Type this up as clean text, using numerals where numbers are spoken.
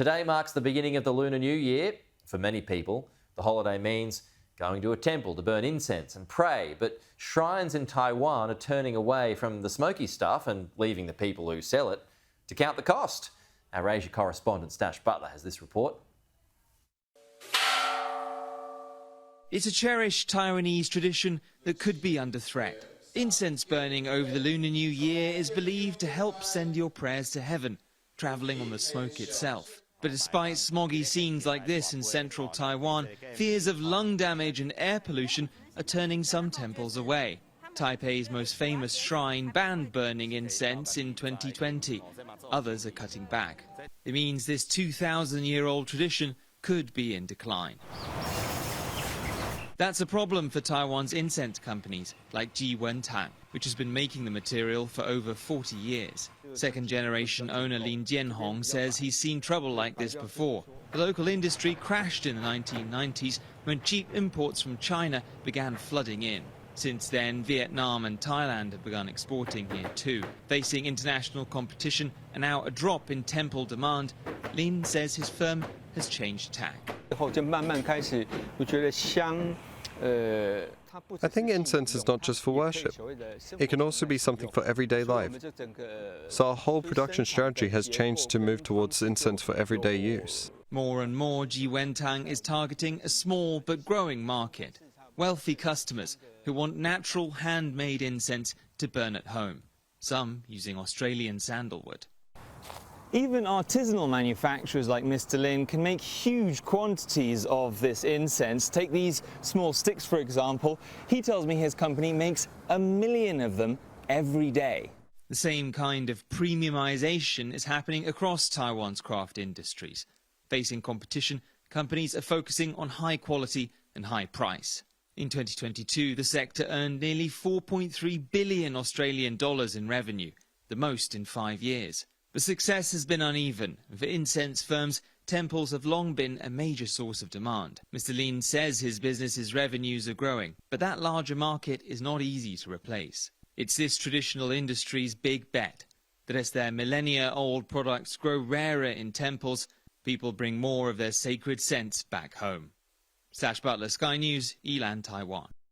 Today marks the beginning of the Lunar New Year. For many people, the holiday means going to a temple to burn incense and pray, but shrines in Taiwan are turning away from the smoky stuff and leaving the people who sell it to count the cost. Our Asia correspondent Staś Butler has this report. It's a cherished Taiwanese tradition that could be under threat. Incense burning over the Lunar New Year is believed to help send your prayers to heaven, travelling on the smoke itself. But despite smoggy scenes like this in central Taiwan, fears of lung damage and air pollution are turning some temples away. Taipei's most famous shrine banned burning incense in 2020. Others are cutting back. It means this 2,000-year-old tradition could be in decline. That's a problem for Taiwan's incense companies, like Jiwentang, which has been making the material for over 40 years. Second-generation owner Lin Jianhong says he's seen trouble like this before. The local industry crashed in the 1990s when cheap imports from China began flooding in. Since then, Vietnam and Thailand have begun exporting here too. Facing international competition and now a drop in temple demand, Lin says his firm has changed tack. I think incense is not just for worship. It can also be something for everyday life. So our whole production strategy has changed to move towards incense for everyday use. More and more, Jiwentang is targeting a small but growing market. Wealthy customers who want natural handmade incense to burn at home, some using Australian sandalwood. Even artisanal manufacturers like Mr. Lin can make huge quantities of this incense. Take these small sticks, for example. He tells me his company makes 1 million of them every day. The same kind of premiumization is happening across Taiwan's craft industries. Facing competition, companies are focusing on high quality and high price. In 2022, the sector earned nearly 4.3 billion Australian dollars in revenue, the most in 5 years. The success has been uneven. For incense firms, temples have long been a major source of demand. Mr. Lin says his business's revenues are growing, but that larger market is not easy to replace. It's this traditional industry's big bet, that as their millennia-old products grow rarer in temples, people bring more of their sacred scents back home. Staś Butler, Sky News, Yilan, Taiwan.